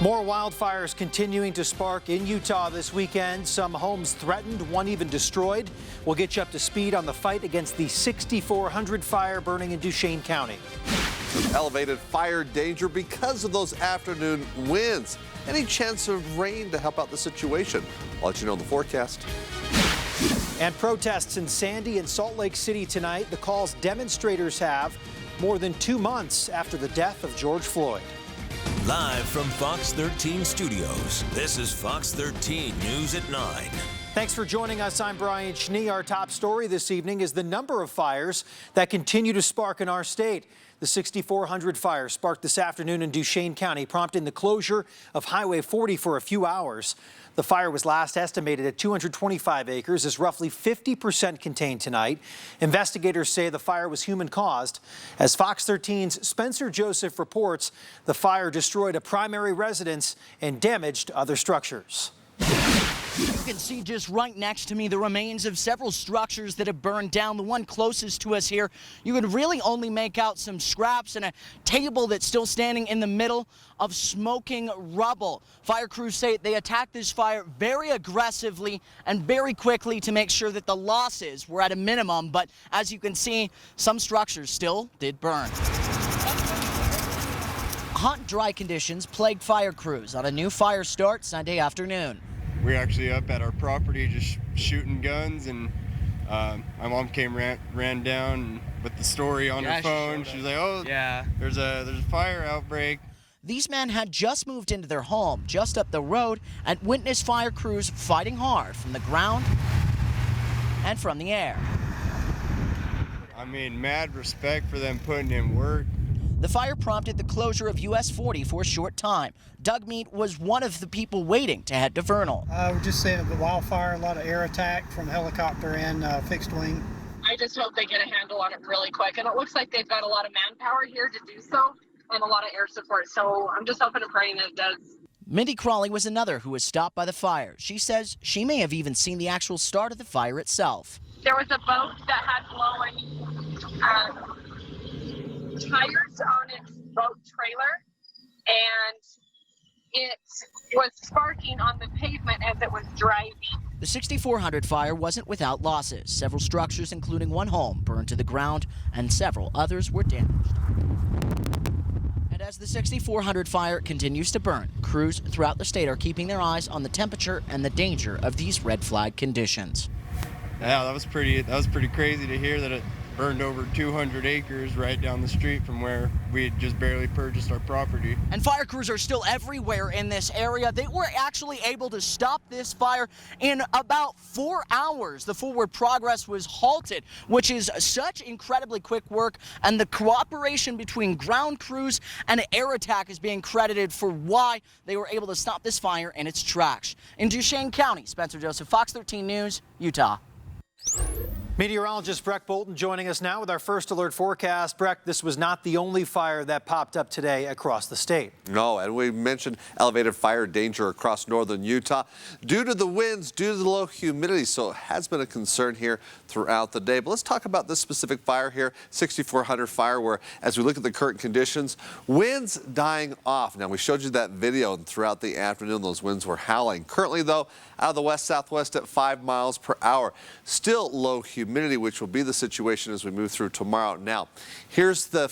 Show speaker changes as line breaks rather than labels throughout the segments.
More wildfires continuing to spark in Utah this weekend. Some homes threatened, one even destroyed. We'll get you up to speed on the fight against the 6400 fire burning in Duchesne County.
Elevated fire danger because of those afternoon winds. Any chance of rain to help out the situation? I'll let you know in the forecast.
And protests in Sandy and Salt Lake City tonight. The calls demonstrators have more than 2 months after the death of George Floyd.
Live from Fox 13 Studios, this is Fox 13 News at 9.
Thanks for joining us. I'm Brian Schnee. Our top story this evening is the number of fires that continue to spark in our state. The 6400 fire sparked this afternoon in Duchesne County, prompting the closure of Highway 40 for a few hours. The fire was last estimated at 225 acres, is roughly 50% contained tonight. Investigators say the fire was human-caused. As Fox 13's Spencer Joseph reports, the fire destroyed a primary residence and damaged other structures.
You can see just right next to me the remains of several structures that have burned down. The one closest to us here, you would really only make out some scraps and a table that's still standing in the middle of smoking rubble. Fire crews say they attacked this fire very aggressively and very quickly to make sure that the losses were at a minimum. But as you can see, some structures still did burn. Hot and dry conditions plagued fire crews on a new fire start Sunday afternoon.
We're actually up at our property just shooting guns, and my mom ran down with the story on her phone. She was like, "Oh, yeah, there's a fire outbreak."
These men had just moved into their home just up the road and witnessed fire crews fighting hard from the ground and from the air.
I mean, mad respect for them putting in work.
The fire prompted the closure of US 40 for a short time. Doug Mead was one of the people waiting to head to Vernal.
We're just seeing the wildfire, a lot of air attack from helicopter and fixed wing.
I just hope they get a handle on it really quick. And it looks like they've got a lot of manpower here to do so and a lot of air support. So I'm just hoping and praying that it does.
Mindy Crawley was another who was stopped by the fire. She says she may have even seen the actual start of the fire itself.
There was a boat that had blowing tires on its boat trailer, and it was sparking on the pavement as it was driving.
The 6400 fire wasn't without losses. Several structures, including one home, burned to the ground, and several others were damaged. And as the 6400 fire continues to burn, crews throughout the state are keeping their eyes on the temperature and the danger of these red flag conditions.
Yeah, that was pretty crazy to hear that it burned over 200 acres right down the street from where we had just barely purchased our property.
And fire crews are still everywhere in this area. They were actually able to stop this fire in about 4 hours. The forward progress was halted, which is such incredibly quick work, and the cooperation between ground crews and air attack is being credited for why they were able to stop this fire in its tracks. In Duchesne County, Spencer Joseph, Fox 13 News, Utah.
Meteorologist Breck Bolton joining us now with our first alert forecast. Breck, this was not the only fire that popped up today across the state.
No, and we mentioned elevated fire danger across northern Utah due to the winds, due to the low humidity. So it has been a concern here throughout the day. But let's talk about this specific fire here, 6400 fire, where as we look at the current conditions, winds dying off. Now, we showed you that video, and throughout the afternoon, those winds were howling. Currently, though, out of the west-southwest at 5 miles per hour. Still low humidity, which will be the situation as we move through tomorrow. Now, here's the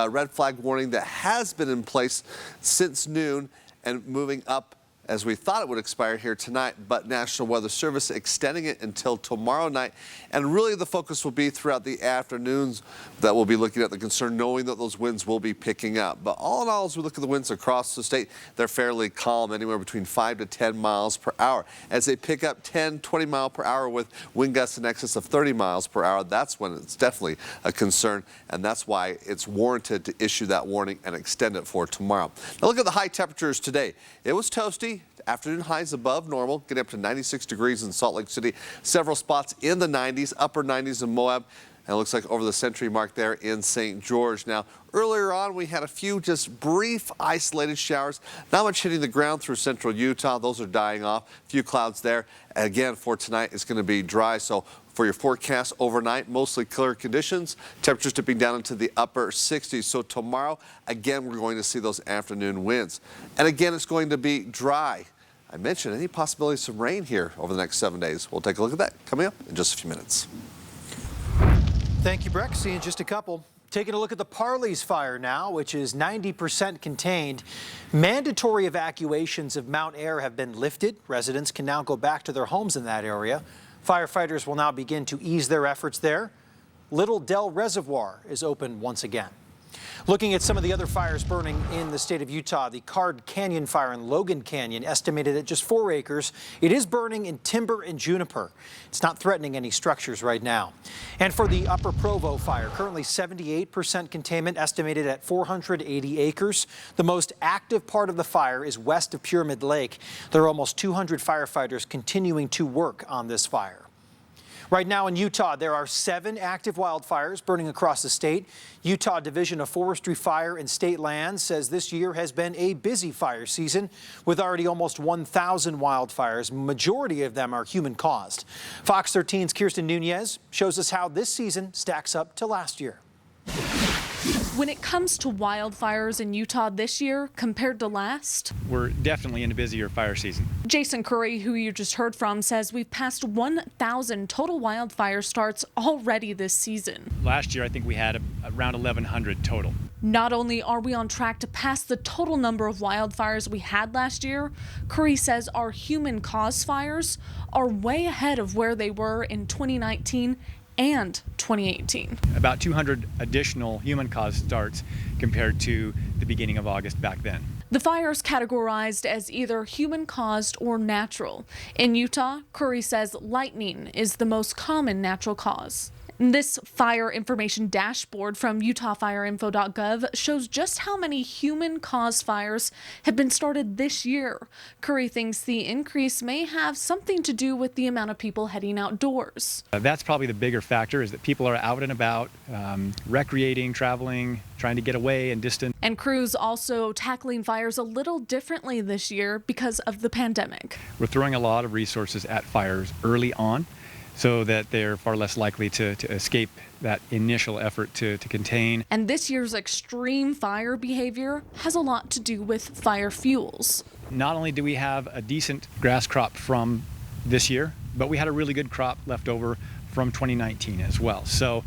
red flag warning that has been in place since noon and moving up as we thought it would expire here tonight, but National Weather Service extending it until tomorrow night. And really the focus will be throughout the afternoons that we'll be looking at the concern, knowing that those winds will be picking up. But all in all, as we look at the winds across the state, they're fairly calm, anywhere between 5 to 10 miles per hour. As they pick up 10, 20 mile per hour with wind gusts in excess of 30 miles per hour, that's when it's definitely a concern. And that's why it's warranted to issue that warning and extend it for tomorrow. Now look at the high temperatures today. It was toasty. Afternoon highs above normal, getting up to 96 degrees in Salt Lake City. Several spots in the 90s, upper 90s in Moab. And it looks like over the century mark there in St. George. Now, earlier on, we had a few just brief isolated showers. Not much hitting the ground through central Utah. Those are dying off. A few clouds there. Again, for tonight, it's going to be dry. So For your forecast overnight, mostly clear conditions, temperatures dipping down into the upper 60s. So tomorrow, again, we're going to see those afternoon winds. And again, it's going to be dry. I mentioned any possibility of some rain here over the next 7 days. We'll take a look at that coming up in just a few minutes.
Thank you, Breck. See you in just a couple. Taking a look at the Parley's fire now, which is 90% contained. Mandatory evacuations of Mount Ayr have been lifted. Residents can now go back to their homes in that area. Firefighters will now begin to ease their efforts there. Little Dell Reservoir is open once again. Looking at some of the other fires burning in the state of Utah, the Card Canyon fire in Logan Canyon, estimated at just 4 acres. It is burning in timber and juniper. It's not threatening any structures right now. And for the Upper Provo fire, currently 78% containment, estimated at 480 acres. The most active part of the fire is west of Pyramid Lake. There are almost 200 firefighters continuing to work on this fire. Right now in Utah, there are 7 active wildfires burning across the state. Utah Division of Forestry, Fire and State Lands says this year has been a busy fire season with already almost 1,000 wildfires. Majority of them are human caused. Fox 13's Kirsten Nunez shows us how this season stacks up to last year.
When it comes to wildfires in Utah this year compared to last,
we're definitely in a busier fire season.
Jason Curry, who you just heard from, says we've passed 1,000 total wildfire starts already this season.
Last year, I think we had around 1,100 total.
Not only are we on track to pass the total number of wildfires we had last year, Curry says our human-caused fires are way ahead of where they were in 2019 and 2018.
About 200 additional human-caused starts compared to the beginning of August back then.
The fires categorized as either human-caused or natural. In Utah, Curry says lightning is the most common natural cause. This fire information dashboard from utahfireinfo.gov shows just how many human-caused fires have been started this year. Curry thinks the increase may have something to do with the amount of people heading outdoors.
That's probably the bigger factor, is that people are out and about, recreating, traveling, trying to get away and distant.
And crews also tackling fires a little differently this year because of the pandemic.
We're throwing a lot of resources at fires early on, so that they're far less likely to escape that initial effort to contain.
And this year's extreme fire behavior has a lot to do with fire fuels.
Not only do we have a decent grass crop from this year, but we had a really good crop left over from 2019 as well. So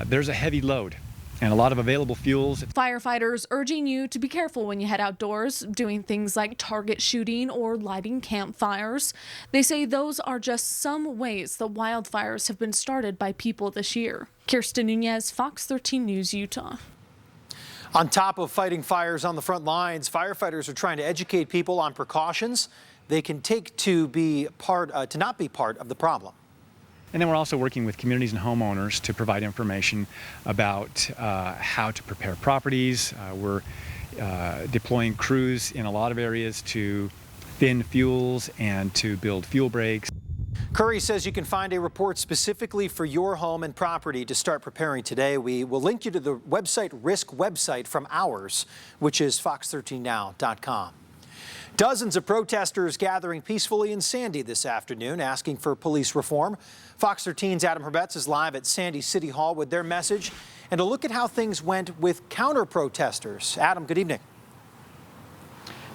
there's a heavy load and a lot of available fuels.
Firefighters urging you to be careful when you head outdoors, doing things like target shooting or lighting campfires. They say those are just some ways the wildfires have been started by people this year. Kirsten Nunez, Fox 13 News, Utah.
On top of fighting fires on the front lines, firefighters are trying to educate people on precautions they can take to not be part of the problem.
And then we're also working with communities and homeowners to provide information about how to prepare properties. We're deploying crews in a lot of areas to thin fuels and to build fuel breaks.
Curry says you can find a report specifically for your home and property to start preparing today. We will link you to the risk website from ours, which is fox13now.com. Dozens of protesters gathering peacefully in Sandy this afternoon, asking for police reform. Fox 13's Adam Herbetz is live at Sandy City Hall with their message and a look at how things went with counter-protesters. Adam, good evening.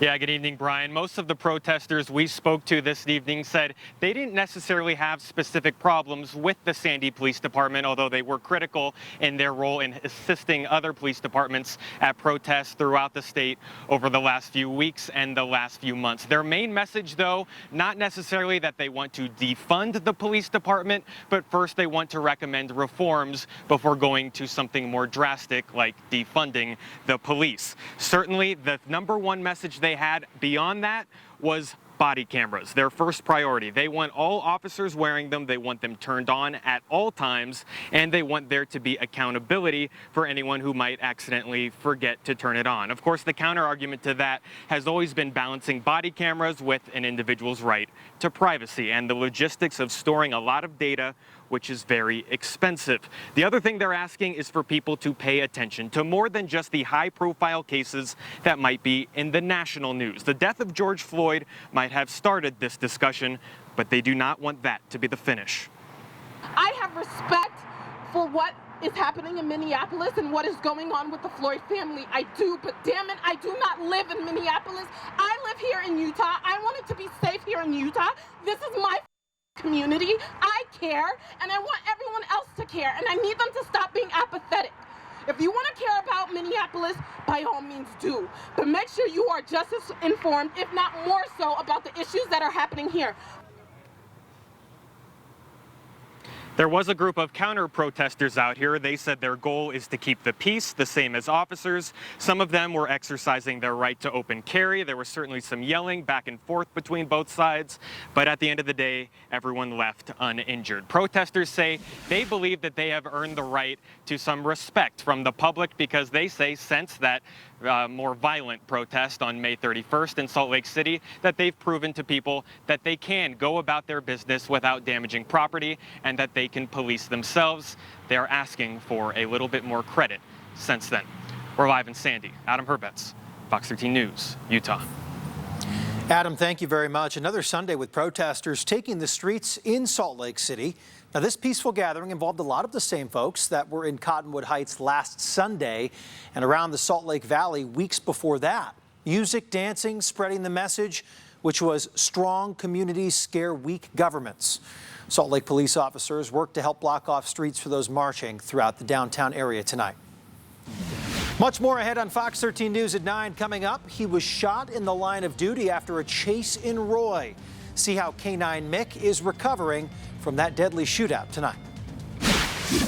Yeah, good evening, Brian. Most of the protesters we spoke to this evening said they didn't necessarily have specific problems with the Sandy Police Department, although they were critical in their role in assisting other police departments at protests throughout the state over the last few weeks and the last few months. Their main message, though, not necessarily that they want to defund the police department, but first they want to recommend reforms before going to something more drastic like defunding the police. Certainly, the number one message they had beyond that was body cameras, their first priority. They want all officers wearing them, they want them turned on at all times, and they want there to be accountability for anyone who might accidentally forget to turn it on. Of course, the counter argument to that has always been balancing body cameras with an individual's right to privacy and the logistics of storing a lot of data, which is very expensive. The other thing they're asking is for people to pay attention to more than just the high-profile cases that might be in the national news. The death of George Floyd might have started this discussion, but they do not want that to be the finish.
I have respect for what is happening in Minneapolis and what is going on with the Floyd family. I do, but damn it, I do not live in Minneapolis. I live here in Utah. I want it to be safe here in Utah. This is my community. I care, and I want everyone else to care, and I need them to stop being apathetic. If you want to care about Minneapolis, by all means do. But make sure you are just as informed, if not more so, about the issues that are happening here.
There was a group of counter-protesters out here. They said their goal is to keep the peace, the same as officers. Some of them were exercising their right to open carry. There was certainly some yelling back and forth between both sides. But at the end of the day, everyone left uninjured. Protesters say they believe that they have earned the right to some respect from the public because they say since that more violent protest on May 31st in Salt Lake City that they've proven to people that they can go about their business without damaging property and that they can police themselves. They're asking for a little bit more credit since then. We're live in Sandy. Adam Herbets, Fox 13 News, Utah.
Adam, thank you very much. Another Sunday with protesters taking the streets in Salt Lake City. Now, this peaceful gathering involved a lot of the same folks that were in Cottonwood Heights last Sunday and around the Salt Lake Valley weeks before that. Music, dancing, spreading the message, which was strong communities scare weak governments. Salt Lake police officers worked to help block off streets for those marching throughout the downtown area tonight. Much more ahead on Fox 13 News at 9 coming up. He was shot in the line of duty after a chase in Roy. See how K9 Mick is recovering from that deadly shootout tonight.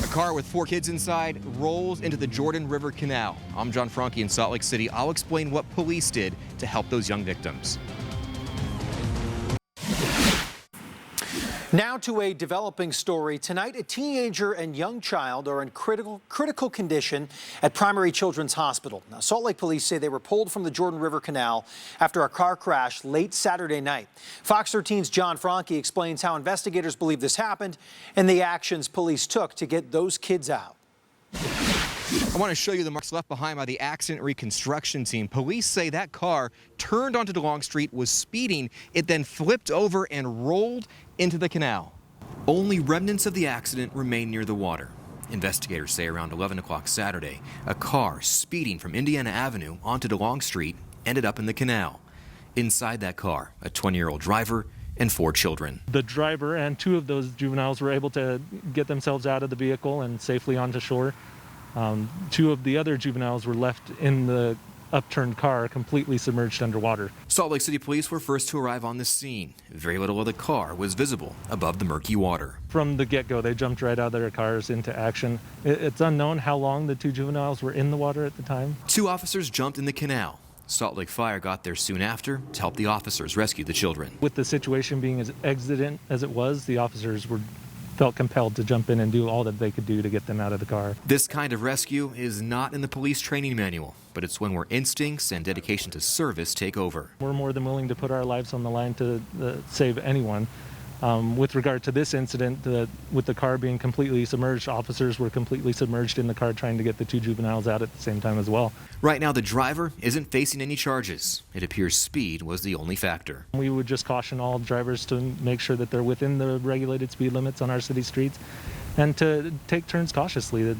A car with 4 kids inside rolls into the Jordan River Canal. I'm John Franke in Salt Lake City. I'll explain what police did to help those young victims.
Now to a developing story. Tonight, a teenager and young child are in critical condition at Primary Children's Hospital. Now, Salt Lake police say they were pulled from the Jordan River Canal after a car crash late Saturday night. Fox 13's John Franke explains how investigators believe this happened and the actions police took to get those kids out.
I want to show you the marks left behind by the accident reconstruction team. Police say that car turned onto DeLong Street, was speeding. It then flipped over and rolled into the canal. Only remnants of the accident remain near the water. Investigators say around 11 o'clock Saturday, a car speeding from Indiana Avenue onto DeLong Street ended up in the canal. Inside that car, a 20-year-old driver and 4 children.
The driver and 2 of those juveniles were able to get themselves out of the vehicle and safely onto shore. 2 of the other juveniles were left in the upturned car, completely submerged underwater.
Salt Lake City police were first to arrive on the scene. Very little of the car was visible above the murky water.
From the get-go, they jumped right out of their cars into action. It's unknown how long the 2 juveniles were in the water at the time.
2 officers jumped in the canal. Salt Lake Fire got there soon after to help the officers rescue the children.
With the situation being as exigent as it was, the officers felt compelled to jump in and do all that they could do to get them out of the car.
This kind of rescue is not in the police training manual, but it's when where instincts and dedication to service take over.
We're more than willing to put our lives on the line to save anyone. With regard to this incident, with the car being completely submerged, officers were completely submerged in the car trying to get the 2 juveniles out at the same time as well.
Right now, the driver isn't facing any charges. It appears speed was the only factor.
We would just caution all drivers to make sure that they're within the regulated speed limits on our city streets and to take turns cautiously.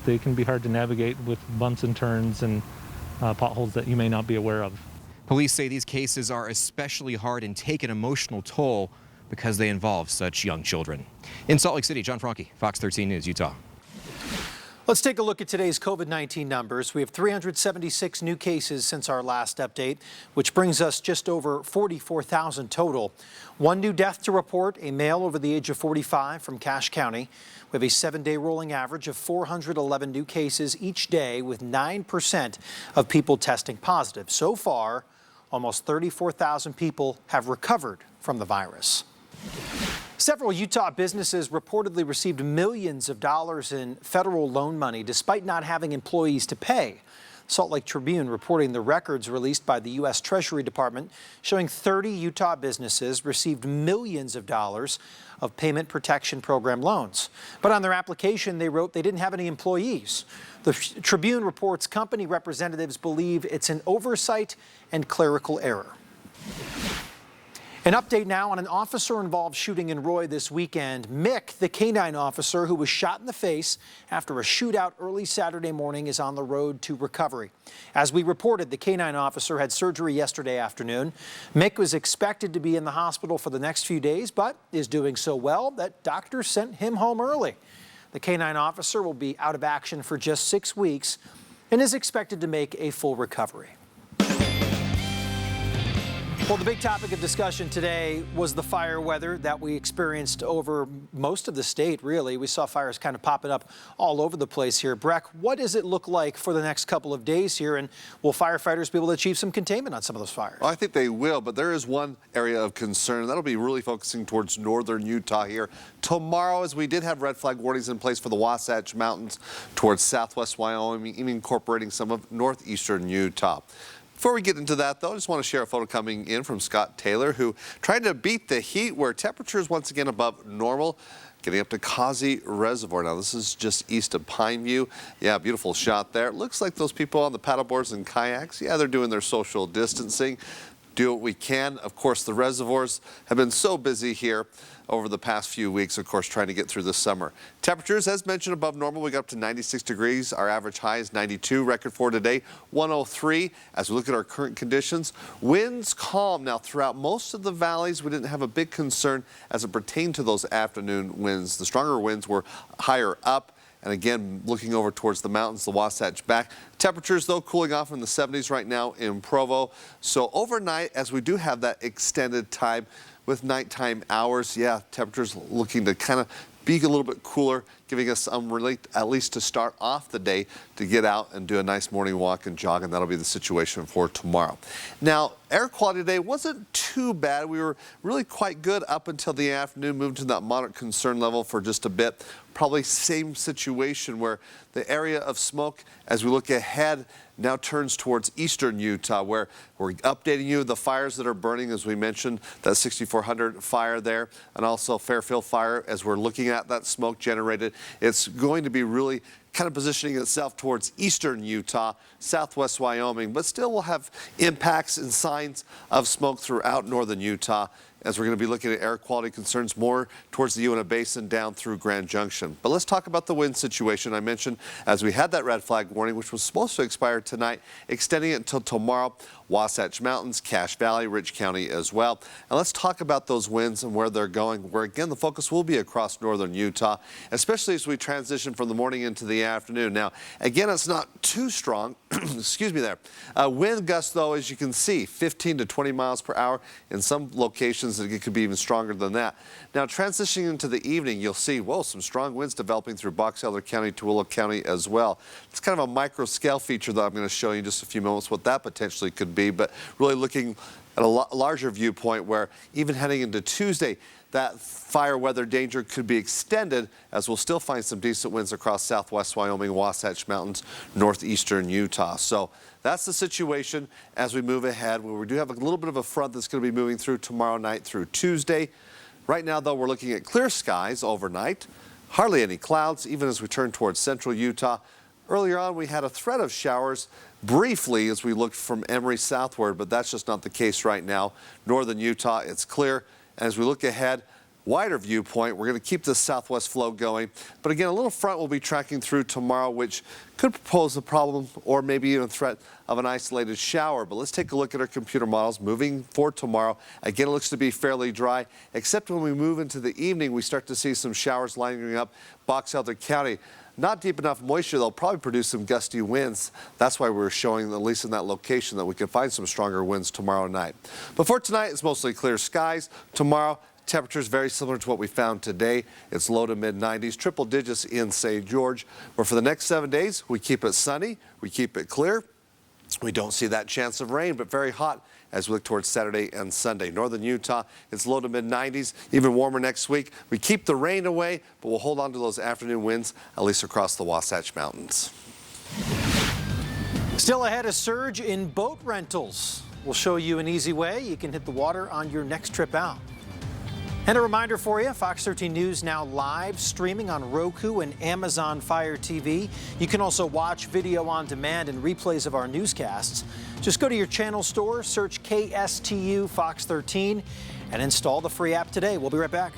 They can be hard to navigate with bumps and turns and potholes that you may not be aware of.
Police say these cases are especially hard and take an emotional toll because they involve such young children. In Salt Lake City, John Franke, Fox 13 News, Utah.
Let's take a look at today's COVID-19 numbers. We have 376 new cases since our last update, which brings us just over 44,000 total. 1 new death to report, a male over the age of 45 from Cache County. We have a 7-day rolling average of 411 new cases each day, with 9% of people testing positive. So far, almost 34,000 people have recovered from the virus. Several Utah businesses reportedly received millions of dollars in federal loan money despite not having employees to pay. Salt Lake Tribune reporting the records released by the U.S. Treasury Department showing 30 Utah businesses received millions of dollars of Payment Protection Program loans. But on their application, they wrote they didn't have any employees. The Tribune reports company representatives believe it's an oversight and clerical error. An update now on an officer-involved shooting in Roy this weekend. Mick, the canine officer who was shot in the face after a shootout early Saturday morning, is on the road to recovery. As we reported, the canine officer had surgery yesterday afternoon. Mick was expected to be in the hospital for the next few days, but is doing so well that doctors sent him home early. The canine officer will be out of action for just 6 weeks and is expected to make a full recovery. Well, the big topic of discussion today was the fire weather that we experienced over most of the state, really. We saw fires kind of popping up all over the place here. Breck, what does it look like for the next couple of days here, and will firefighters be able to achieve some containment on some of those fires?
Well, I think they will, but there is one area of concern. That'll be really focusing towards northern Utah here. Tomorrow, as we did have red flag warnings in place for the Wasatch Mountains towards southwest Wyoming, even incorporating some of northeastern Utah. Before we get into that, though, I just want to share a photo coming in from Scott Taylor, who tried to beat the heat where temperatures once again above normal, getting up to Causey Reservoir. Now, this is just east of Pineview. Yeah, beautiful shot there. It looks like those people on the paddleboards and kayaks, yeah, they're doing their social distancing. Do what we can. Of course, the reservoirs have been so busy here over the past few weeks, of course, trying to get through the summer. Temperatures, as mentioned, above normal. We got up to 96 degrees. Our average high is 92. Record for today, 103. As we look at our current conditions, winds calm. Now, throughout most of the valleys, we didn't have a big concern as it pertained to those afternoon winds. The stronger winds were higher up. And again, looking over towards the mountains, the Wasatch back. Temperatures, though, cooling off in the 70s right now in Provo. So overnight, as we do have that extended time with nighttime hours, yeah, temperatures looking to kind of be a little bit cooler, giving us some relief, at least to start off the day, to get out and do a nice morning walk and jog, and that'll be the situation for tomorrow. Now, air quality today wasn't too bad. We were really quite good up until the afternoon, moved to that moderate concern level for just a bit. Probably same situation where the area of smoke, as we look ahead, now turns towards eastern Utah, where we're updating you the fires that are burning, as we mentioned, that 6400 fire there, and also Fairfield fire. As we're looking at that smoke generated, it's going to be really kind of positioning itself towards eastern Utah, southwest Wyoming, but still will have impacts and signs of smoke throughout northern Utah, as we're going to be looking at air quality concerns more towards the Uinta Basin down through Grand Junction. But let's talk about the wind situation. I mentioned as we had that red flag warning, which was supposed to expire tonight, extending it until tomorrow. Wasatch Mountains, Cache Valley, Rich County as well. And let's talk about those winds and where they're going, where again the focus will be across northern Utah, especially as we transition from the morning into the afternoon. Now, again, it's not too strong. Excuse me there. Wind gusts, though, as you can see, 15 to 20 miles per hour. In some locations, it could be even stronger than that. Now, transitioning into the evening, you'll see, whoa, some strong winds developing through Box Elder County, Tooele County as well. It's kind of a micro scale feature that I'm going to show you in just a few moments what that potentially could be, but really looking at a larger viewpoint where even heading into Tuesday, that fire weather danger could be extended, as we'll still find some decent winds across southwest Wyoming, Wasatch Mountains, northeastern Utah. So that's the situation as we move ahead, where we do have a little bit of a front that's going to be moving through tomorrow night through Tuesday. Right now, though, we're looking at clear skies overnight, hardly any clouds, even as we turn towards central Utah. Earlier on, we had a threat of showers briefly as we looked from Emory southward, but that's just not the case right now. Northern Utah, it's clear. And as we look ahead, wider viewpoint, we're going to keep this southwest flow going. But again, a little front will be tracking through tomorrow, which could pose a problem or maybe even a threat of an isolated shower. But let's take a look at our computer models moving for tomorrow. Again, it looks to be fairly dry, except when we move into the evening, we start to see some showers lining up Box Elder County. Not deep enough moisture, they'll probably produce some gusty winds. That's why we're showing, at least in that location, that we can find some stronger winds tomorrow night. But for tonight, it's mostly clear skies. Tomorrow, temperatures very similar to what we found today. It's low to mid 90s, triple digits in St. George. Where for the next 7 days, we keep it sunny, we keep it clear. We don't see that chance of rain, but very hot as we look towards Saturday and Sunday. Northern Utah, it's low to mid 90s, even warmer next week. We keep the rain away, but we'll hold on to those afternoon winds, at least across the Wasatch Mountains.
Still ahead, a surge in boat rentals. We'll show you an easy way you can hit the water on your next trip out. And a reminder for you, Fox 13 News now live streaming on Roku and Amazon Fire TV. You can also watch video on demand and replays of our newscasts. Just go to your channel store, search KSTU Fox 13. and install the free app today. We'll be right back.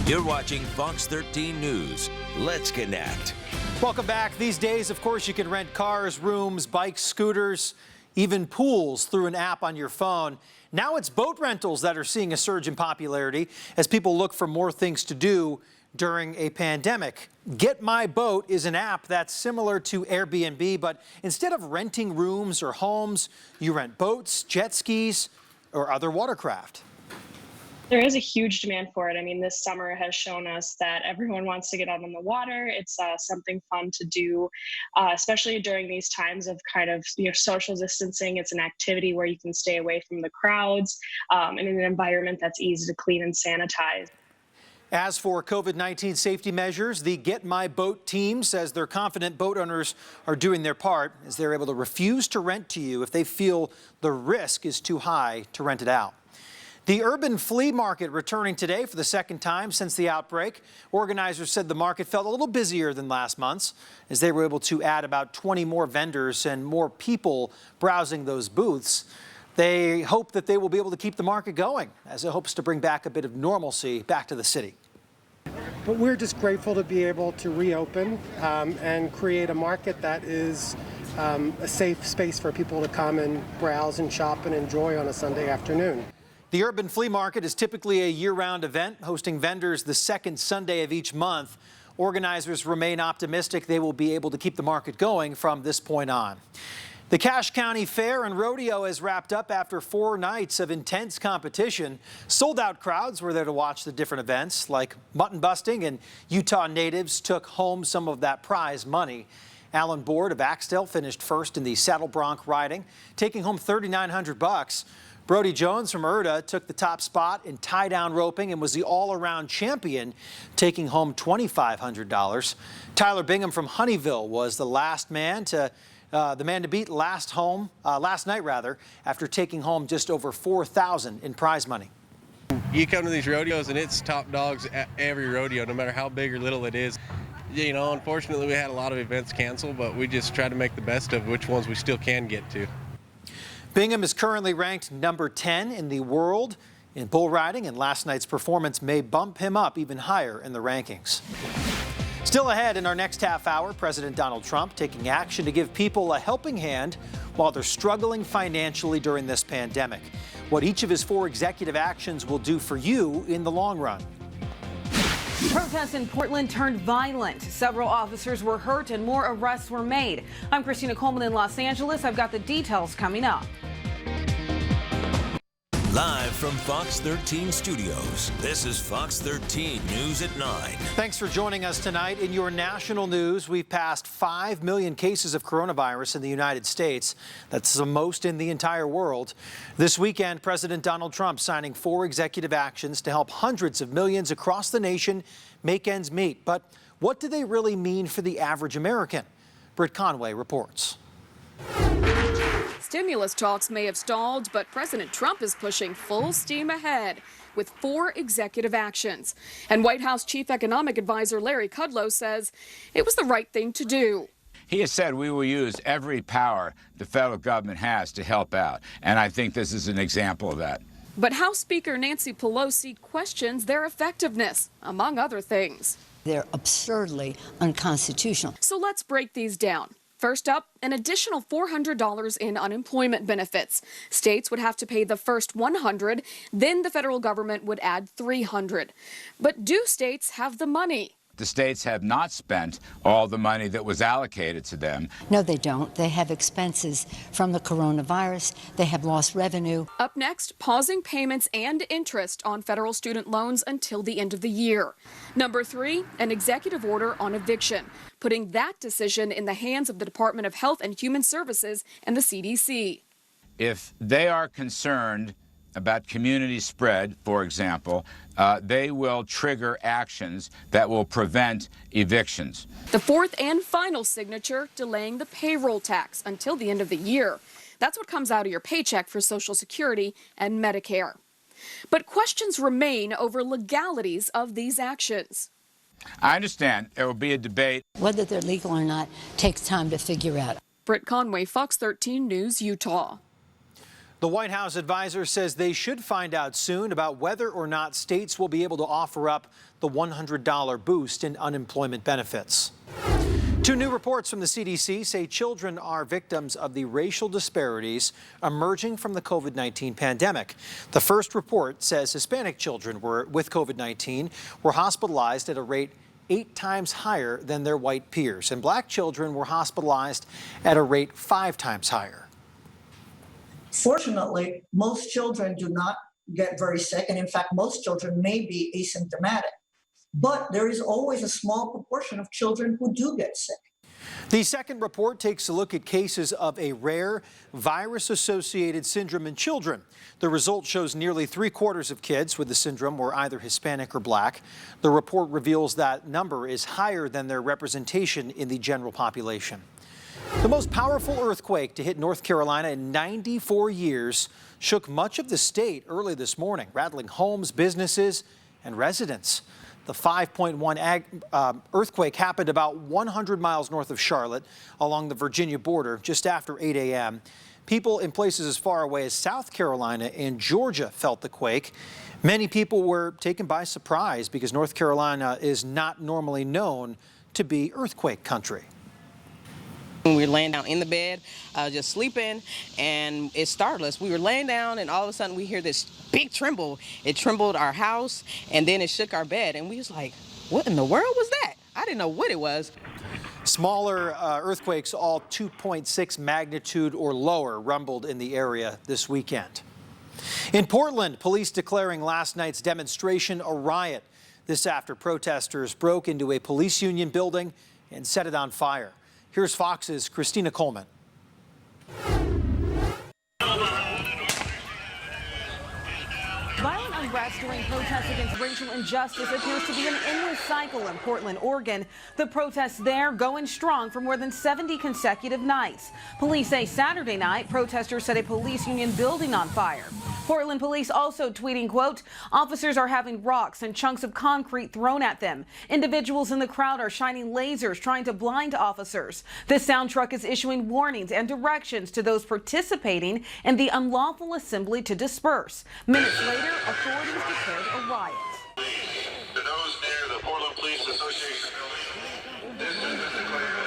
You're watching Fox 13 News. Let's connect.
Welcome back. These days, of course, you can rent cars, rooms, bikes, scooters, even pools through an app on your phone. Now it's boat rentals that are seeing a surge in popularity as people look for more things to do during a pandemic. Get My Boat is an app that's similar to Airbnb, but instead of renting rooms or homes, you rent boats, jet skis, or other watercraft.
There is a huge demand for it. I mean, this summer has shown us that everyone wants to get out on the water. It's something fun to do, especially during these times of kind of social distancing. It's an activity where you can stay away from the crowds and in an environment that's easy to clean and sanitize.
As for COVID-19 safety measures, the Get My Boat team says they're confident boat owners are doing their part as they're able to refuse to rent to you if they feel the risk is too high to rent it out. The urban flea market returning today for the second time since the outbreak. Organizers said the market felt a little busier than last month's as they were able to add about 20 more vendors and more people browsing those booths. They hope that they will be able to keep the market going as it hopes to bring back a bit of normalcy back to the city.
But we're just grateful to be able to reopen and create a market that is a safe space for people to come and browse and shop and enjoy on a Sunday afternoon.
The Urban Flea Market is typically a year-round event, hosting vendors the second Sunday of each month. Organizers remain optimistic they will be able to keep the market going from this point on. The Cache County Fair and Rodeo has wrapped up after 4 nights of intense competition. Sold-out crowds were there to watch the different events, like mutton busting, and Utah natives took home some of that prize money. Alan Board of Axtell finished first in the saddle bronc riding, taking home $3,900. Brody Jones from Erda took the top spot in tie-down roping and was the all-around champion, taking home $2,500. Tyler Bingham from Honeyville was the man to beat last night, after taking home just over $4,000 in prize money.
You come to these rodeos and it's top dogs at every rodeo, no matter how big or little it is. You know, unfortunately, we had a lot of events canceled, but we just try to make the best of which ones we still can get to.
Bingham is currently ranked number 10 in the world in bull riding, and last night's performance may bump him up even higher in the rankings. Still ahead in our next half hour, President Donald Trump taking action to give people a helping hand while they're struggling financially during this pandemic. What each of his 4 executive actions will do for you in the long run.
Protests in Portland turned violent. Several officers were hurt and more arrests were made. I'm Christina Coleman in Los Angeles. I've got the details coming up.
Live from Fox 13 Studios, this is Fox 13 News at 9.
Thanks for joining us tonight. In your national news, we've passed 5 million cases of coronavirus in the United States. That's the most in the entire world. This weekend, President Donald Trump signing 4 executive actions to help hundreds of millions across the nation make ends meet. But what do they really mean for the average American? Britt Conway reports.
Stimulus talks may have stalled, but President Trump is pushing full steam ahead with 4 executive actions. And White House Chief Economic Advisor Larry Kudlow says it was the right thing to do.
He has said we will use every power the federal government has to help out. And I think this is an example of that.
But House Speaker Nancy Pelosi questions their effectiveness, among other things.
They're absurdly unconstitutional.
So let's break these down. First up, an additional $400 in unemployment benefits. States would have to pay the first $100, then the federal government would add $300. But do states have the money?
The states have not spent all the money that was allocated to them.
No, they don't. They have expenses from the coronavirus. They have lost revenue.
Up next, pausing payments and interest on federal student loans until the end of the year. Number 3, an executive order on eviction, putting that decision in the hands of the Department of Health and Human Services and the CDC.
If they are concerned about community spread, for example, they will trigger actions that will prevent evictions.
The 4th and final signature, delaying the payroll tax until the end of the year. That's what comes out of your paycheck for Social Security and Medicare. But questions remain over legalities of these actions.
I understand there will be a debate.
Whether they're legal or not takes time to figure out.
Britt Conway, Fox 13 News, Utah.
The White House advisor says they should find out soon about whether or not states will be able to offer up the $100 boost in unemployment benefits. Two new reports from the CDC say children are victims of the racial disparities emerging from the COVID-19 pandemic. The first report says Hispanic children with COVID-19 were hospitalized at a rate 8 times higher than their white peers, and black children were hospitalized at a rate 5 times higher.
Fortunately, most children do not get very sick, and in fact, most children may be asymptomatic. But there is always a small proportion of children who do get sick.
The second report takes a look at cases of a rare virus-associated syndrome in children. The result shows nearly 3/4 of kids with the syndrome were either Hispanic or black. The report reveals that number is higher than their representation in the general population. The most powerful earthquake to hit North Carolina in 94 years shook much of the state early this morning, rattling homes, businesses, and residents. The 5.1 earthquake happened about 100 miles north of Charlotte along the Virginia border just after 8 a.m. People in places as far away as South Carolina and Georgia felt the quake. Many people were taken by surprise because North Carolina is not normally known to be earthquake country.
We were laying down in the bed, just sleeping, and it startled us. We were laying down, and all of a sudden we hear this big tremble. It trembled our house, and then it shook our bed, and we was like, what in the world was that? I didn't know what it was.
Smaller earthquakes, all 2.6 magnitude or lower, rumbled in the area this weekend. In Portland, police declaring last night's demonstration a riot. This after protesters broke into a police union building and set it on fire. Here's Fox's Christina Coleman.
Violent unrest during protests against racial injustice appears to be an endless cycle in Portland, Oregon. The protests there going strong for more than 70 consecutive nights. Police say Saturday night, protesters set a police union building on fire. Portland police also tweeting, quote, officers are having rocks and chunks of concrete thrown at them. Individuals in the crowd are shining lasers trying to blind officers. The sound truck is issuing warnings and directions to those participating in the unlawful assembly to disperse. Minutes later, authorities declared a riot.
To those near the Portland Police Association building, this is a declared.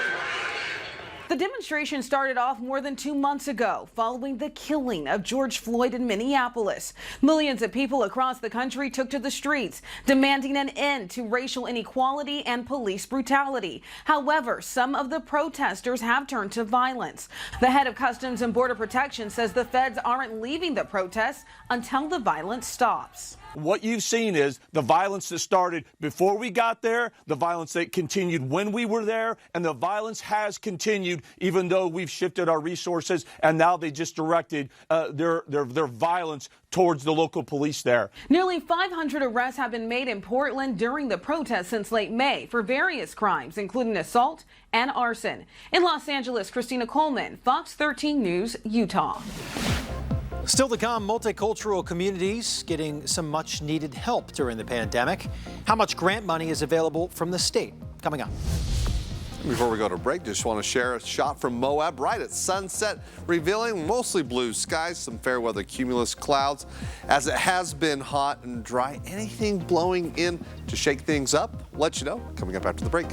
The demonstration started off more than 2 months ago, following the killing of George Floyd in Minneapolis. Millions of people across the country took to the streets, demanding an end to racial inequality and police brutality. However, some of the protesters have turned to violence. The head of Customs and Border Protection says the feds aren't leaving the protests until the violence stops.
What you've seen is the violence that started before we got there, the violence that continued when we were there, and the violence has continued even though we've shifted our resources, and now they just directed their violence towards the local police there.
Nearly 500 arrests have been made in Portland during the protests since late May for various crimes, including assault and arson. In Los Angeles, Christina Coleman, Fox 13 News, Utah.
Still to come, multicultural communities getting some much needed help during the pandemic. How much grant money is available from the state? Coming up.
Before we go to break, just want to share a shot from Moab right at sunset, revealing mostly blue skies, some fair weather cumulus clouds. As it has been hot and dry, anything blowing in to shake things up? Let you know coming up after the break.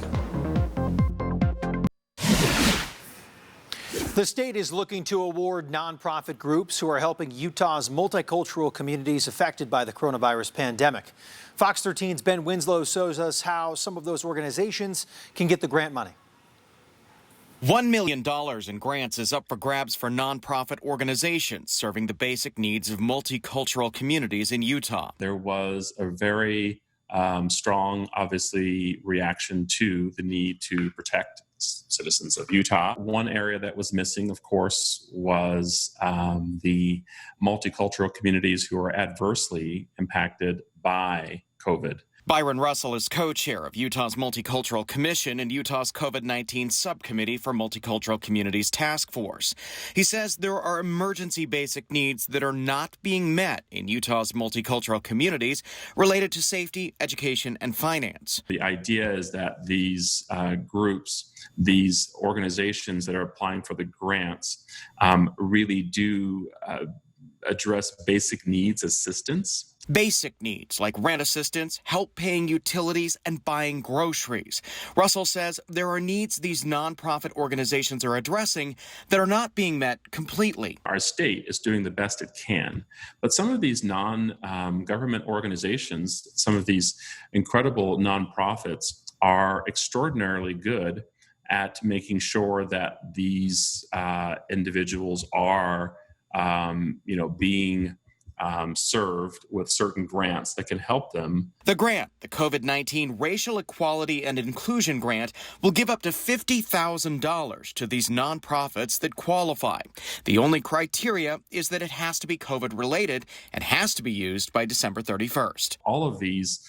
The state is looking to award nonprofit groups who are helping Utah's multicultural communities affected by the coronavirus pandemic. Fox 13's Ben Winslow shows us how some of those organizations can get the grant money.
$1 million in grants is up for grabs for nonprofit organizations serving the basic needs of multicultural communities in Utah.
There was a very strong, obviously, reaction to the need to protect citizens of Utah. One area that was missing, of course, was the multicultural communities who are adversely impacted by COVID.
Byron Russell is co-chair of Utah's Multicultural Commission and Utah's COVID-19 Subcommittee for Multicultural Communities Task Force. He says there are emergency basic needs that are not being met in Utah's multicultural communities related to safety, education, and finance.
The idea is that these groups, these organizations that are applying for the grants really do address basic needs assistance.
Basic needs like rent assistance, help paying utilities, and buying groceries. Russell says there are needs these nonprofit organizations are addressing that are not being met completely.
Our state is doing the best it can, but some of these non-government organizations, some of these incredible nonprofits are extraordinarily good at making sure that these individuals are, being served with certain grants that can help them.
The grant, the COVID-19 Racial Equality and Inclusion Grant, will give up to $50,000 to these nonprofits that qualify. The only criteria is that it has to be COVID-related and has to be used by December 31st.
All of these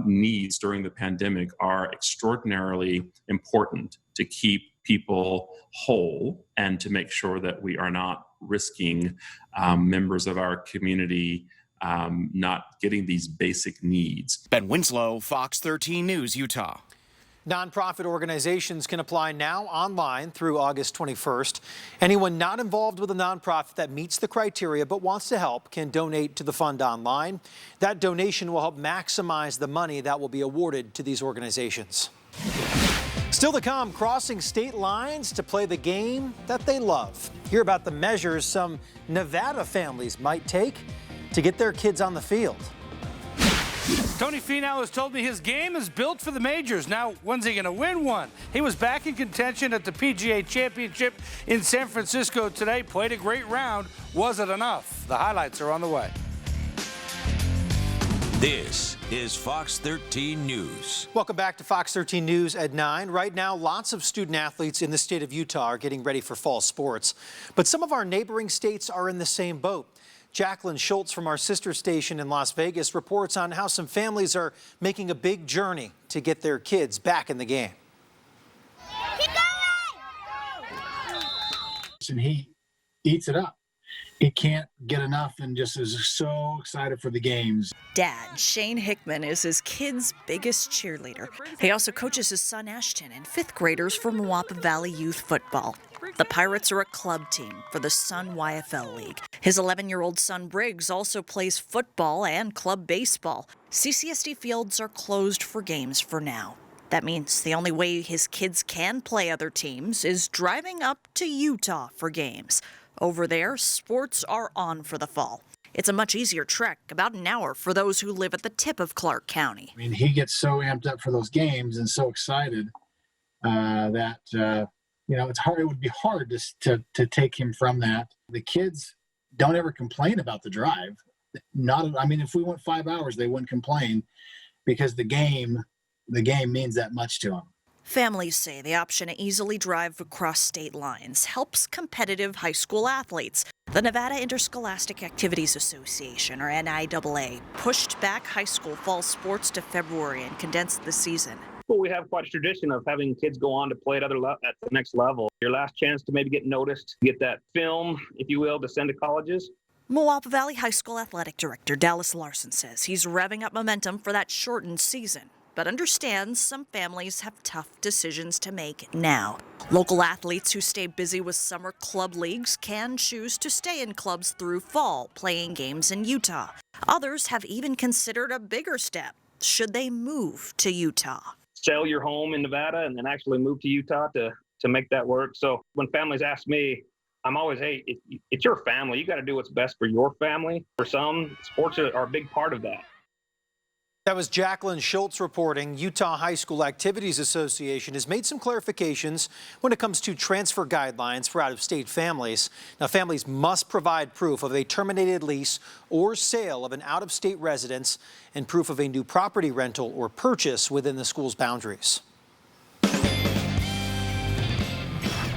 needs during the pandemic are extraordinarily important to keep people whole and to make sure that we are not risking members of our community not getting these basic needs.
Ben Winslow, Fox 13 News, Utah.
Nonprofit organizations can apply now online through August 21st. Anyone not involved with a nonprofit that meets the criteria but wants to help can donate to the fund online. That donation will help maximize the money that will be awarded to these organizations. Still to come, crossing state lines to play the game that they love. Hear about the measures some Nevada families might take to get their kids on the field.
Tony Finau has told me his game is built for the majors. Now, when's he going to win one? He was back in contention at the PGA Championship in San Francisco today. Played a great round. Was it enough? The highlights are on the way.
This is Fox 13 News.
Welcome back to Fox 13 News at 9. Right now, lots of student athletes in the state of Utah are getting ready for fall sports. But some of our neighboring states are in the same boat. Jacqueline Schultz from our sister station in Las Vegas reports on how some families are making a big journey to get their kids back in the game.
And he eats it up. He can't get enough and just is so excited for the games.
Dad, Shane Hickman, is his kid's biggest cheerleader. He also coaches his son Ashton and fifth graders for Moapa Valley Youth Football. The Pirates are a club team for the Sun YFL League. His 11-year-old son Briggs also plays football and club baseball. CCSD fields are closed for games for now. That means the only way his kids can play other teams is driving up to Utah for games. Over there, sports are on for the fall. It's a much easier trek, about an hour for those who live at the tip of Clark County.
I mean, he gets so amped up for those games and so excited that it's hard. It would be hard to take him from that. The kids don't ever complain about the drive. If we went 5 hours, they wouldn't complain because the game means that much to them.
Families say the option to easily drive across state lines helps competitive high school athletes. The Nevada Interscholastic Activities Association, or NIAA, pushed back high school fall sports to February and condensed the season.
Well, we have quite a tradition of having kids go on to play at the next level. Your last chance to maybe get noticed, get that film, if you will, to send to colleges.
Moapa Valley High School Athletic Director Dallas Larson says he's revving up momentum for that shortened season, but understands some families have tough decisions to make now. Local athletes who stay busy with summer club leagues can choose to stay in clubs through fall, playing games in Utah. Others have even considered a bigger step, should they move to Utah.
Sell your home in Nevada and then actually move to Utah to make that work. So when families ask me, I'm always, hey, it's your family. You got to do what's best for your family. For some, sports are a big part of that.
That was Jacqueline Schultz reporting. Utah High School Activities Association has made some clarifications when it comes to transfer guidelines for out-of-state families. Now, families must provide proof of a terminated lease or sale of an out-of-state residence and proof of a new property rental or purchase within the school's boundaries.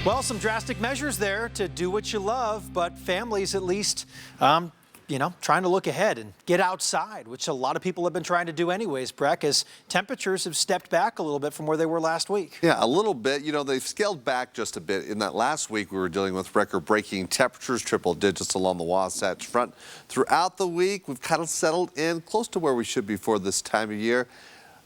Well, some drastic measures there to do what you love, but families at least trying to look ahead and get outside, which a lot of people have been trying to do anyways, Breck, as temperatures have stepped back a little bit from where they were last week.
Yeah, a little bit. They've scaled back just a bit. In that last week, we were dealing with record-breaking temperatures, triple digits along the Wasatch Front. Throughout the week, we've kind of settled in close to where we should be for this time of year.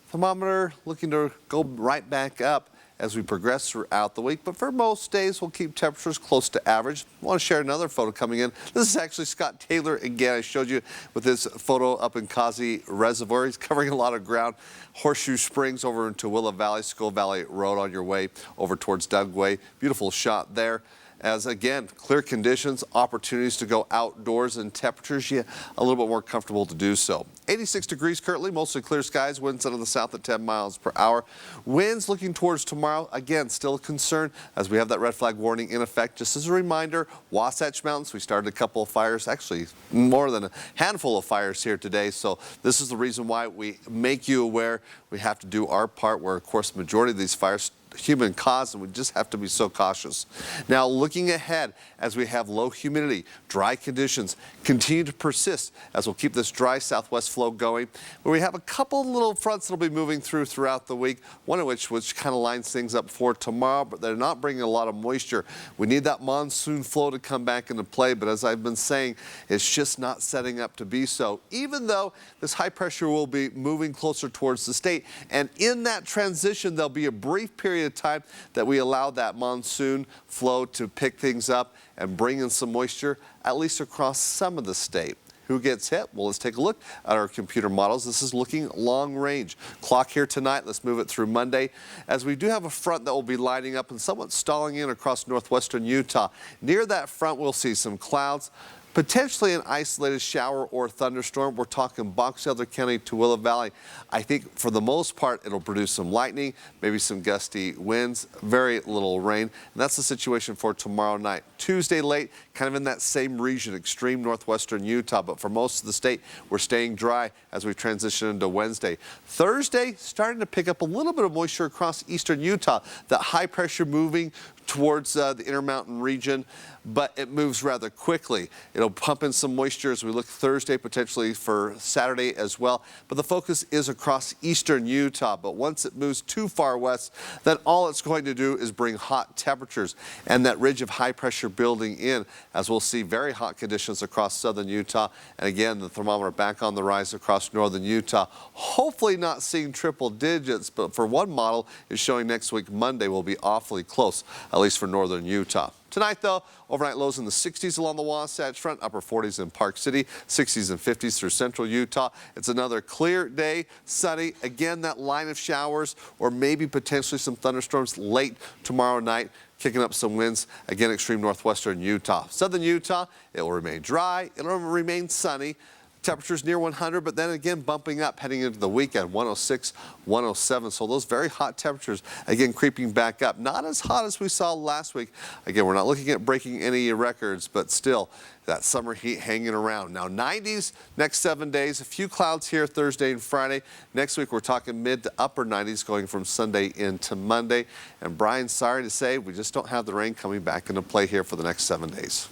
Thermometer looking to go right back up as we progress throughout the week. But for most days, we'll keep temperatures close to average. I want to share another photo coming in. This is actually Scott Taylor again. I showed you with this photo up in Causey Reservoir. He's covering a lot of ground. Horseshoe Springs over into Willa Valley, Skull Valley Road on your way over towards Dugway. Beautiful shot there. As again, clear conditions, opportunities to go outdoors, and temperatures a little bit more comfortable to do so. 86 degrees currently, mostly clear skies, winds out of the south at 10 miles per hour. Winds looking towards tomorrow, again, still a concern as we have that red flag warning in effect. Just as a reminder, Wasatch Mountains, we started a couple of fires, actually more than a handful of fires here today. So this is the reason why we make you aware we have to do our part, where of course the majority of these fires human caused, and we just have to be so cautious. Now, looking ahead, as we have low humidity, dry conditions continue to persist as we'll keep this dry southwest flow going, where we have a couple little fronts that'll be moving throughout the week, one of which kind of lines things up for tomorrow, but they're not bringing a lot of moisture. We need that monsoon flow to come back into play, but as I've been saying, it's just not setting up to be so, even though this high pressure will be moving closer towards the state. And in that transition, there'll be a brief period of time that we allow that monsoon flow to pick things up and bring in some moisture, at least across some of the state. Who gets hit? Well, let's take a look at our computer models. This is looking long range. Clock here tonight. Let's move it through Monday, as we do have a front that will be lining up and somewhat stalling in across northwestern Utah. Near that front, we'll see some clouds, potentially an isolated shower or thunderstorm. We're talking Box Elder County to Willa Valley. I think for the most part, it'll produce some lightning, maybe some gusty winds, very little rain. And that's the situation for tomorrow night. Tuesday late, kind of in that same region, extreme northwestern Utah. But for most of the state, we're staying dry as we transition into Wednesday. Thursday, starting to pick up a little bit of moisture across eastern Utah. That high pressure moving towards the Intermountain region, but it moves rather quickly. It'll pump in some moisture as we look Thursday, potentially for Saturday as well. But the focus is across eastern Utah. But once it moves too far west, then all it's going to do is bring hot temperatures and that ridge of high pressure building in, as we'll see very hot conditions across southern Utah. And again, the thermometer back on the rise across northern Utah. Hopefully not seeing triple digits, but for one model is showing next week Monday will be awfully close, at least for northern Utah. Tonight, though, overnight lows in the 60s along the Wasatch Front, upper 40s in Park City, 60s and 50s through central Utah. It's another clear day, sunny. Again, that line of showers or maybe potentially some thunderstorms late tomorrow night, kicking up some winds. Again, extreme northwestern Utah. Southern Utah, it will remain dry. It will remain sunny. Temperatures near 100, but then again bumping up heading into the weekend, 106, 107. So those very hot temperatures, again, creeping back up. Not as hot as we saw last week. Again, we're not looking at breaking any records, but still that summer heat hanging around. Now 90s next 7 days, a few clouds here Thursday and Friday. Next week, we're talking mid to upper 90s going from Sunday into Monday. And Brian, sorry to say, we just don't have the rain coming back into play here for the next 7 days.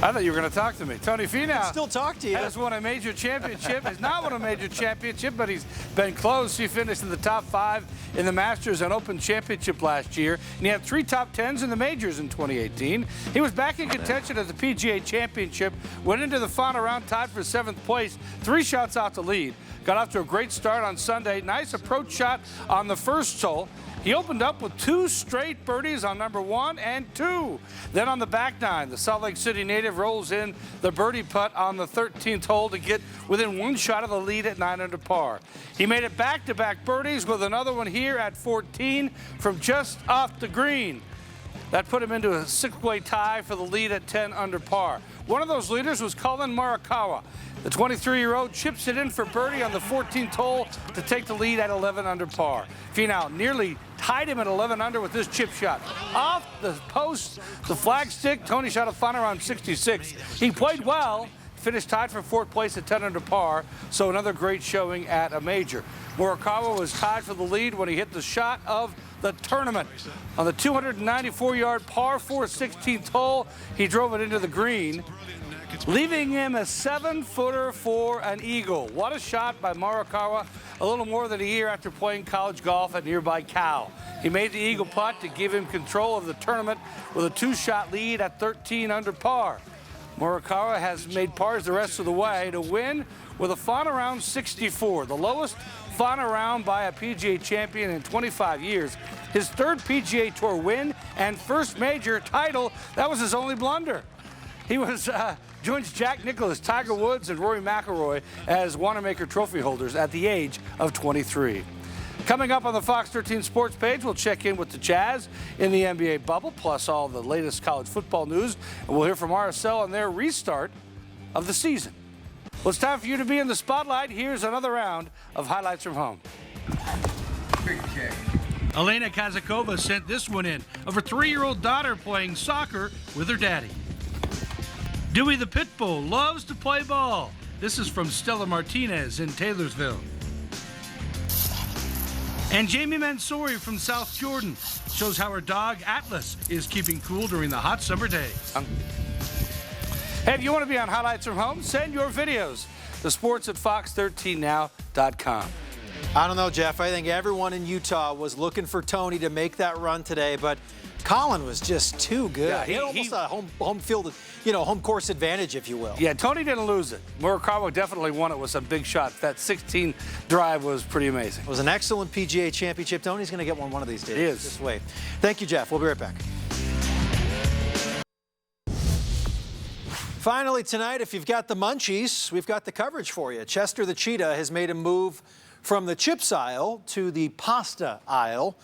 I thought you were going to talk to me. Tony Finau.
I can still talk to you.
Has won a major championship. Has not won a major championship, but he's been close. He finished in the top 5 in the Masters and Open Championship last year. And he had 3 top 10s in the majors in 2018. He was back in contention at the PGA Championship, went into the final round tied for 7th place, 3 shots out the lead. Got off to a great start on Sunday. Nice approach shot on the first hole. He opened up with 2 straight birdies on number 1 and 2. Then on the back 9, the Salt Lake City native rolls in the birdie putt on the 13th hole to get within 1 shot of the lead at 9 under par. He made it back-to-back birdies with another one here at 14 from just off the green. That put him into a 6-way tie for the lead at 10 under par. One of those leaders was Collin Morikawa. The 23-year-old chips it in for birdie on the 14th hole to take the lead at 11 under par. Finau nearly tied him at 11 under with this chip shot. Off the post, the flagstick, Tony shot a final around 66. He played well, finished tied for 4th place at 10 under par, so another great showing at a major. Morikawa was tied for the lead when he hit the shot of the tournament. On the 294-yard par 4 16th hole, he drove it into the green, leaving him a 7-footer for an eagle. What a shot by Morikawa, a little more than a year after playing college golf at nearby Cal. He made the eagle putt to give him control of the tournament with a 2-shot lead at 13 under par. Morikawa has made pars the rest of the way to win with a final round 64, the lowest final round by a PGA champion in 25 years. His third PGA Tour win and first major title. That was his only blunder. He joins Jack Nicklaus, Tiger Woods, and Rory McIlroy as Wanamaker Trophy holders at the age of 23. Coming up on the Fox 13 Sports page, we'll check in with the Jazz in the NBA bubble, plus all the latest college football news. And we'll hear from RSL on their restart of the season. Well, it's time for you to be in the spotlight. Here's another round of highlights from home. Elena Kazakova sent this one in of her 3-year-old daughter playing soccer with her daddy. Dewey the Pitbull loves to play ball. This is from Stella Martinez in Taylorsville. And Jamie Mansouri from South Jordan shows how her dog Atlas is keeping cool during the hot summer days. Hey, if you want to be on Highlights from Home, send your videos to sports@fox13now.com.
I don't know, Jeff. I think everyone in Utah was looking for Tony to make that run today, but Colin was just too good.
Yeah,
he had almost a home field, home course advantage, if you will.
Yeah, Tony didn't lose it. Morikawa definitely won it with some big shots. That 16 drive was pretty amazing.
It was an excellent PGA championship. Tony's going to get one of these days.
He is.
Just wait. Thank you, Jeff. We'll be right back. Finally tonight, if you've got the munchies, we've got the coverage for you. Chester the Cheetah has made a move from the chips aisle to the pasta aisle.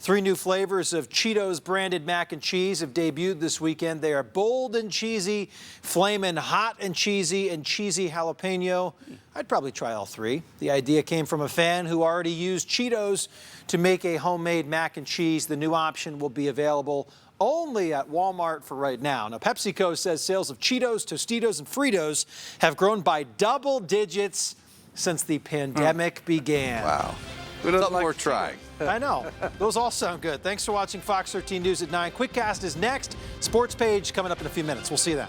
3 new flavors of Cheetos branded mac and cheese have debuted this weekend. They are bold and cheesy, flamin' hot and cheesy jalapeno. I'd probably try all 3. The idea came from a fan who already used Cheetos to make a homemade mac and cheese. The new option will be available only at Walmart for right now. Now, PepsiCo says sales of Cheetos, Tostitos, and Fritos have grown by double digits since the pandemic began.
Wow. Who doesn't like trying?
I know. Those all sound good. Thanks for watching Fox 13 News at 9. Quickcast is next. Sports page coming up in a few minutes. We'll see you then.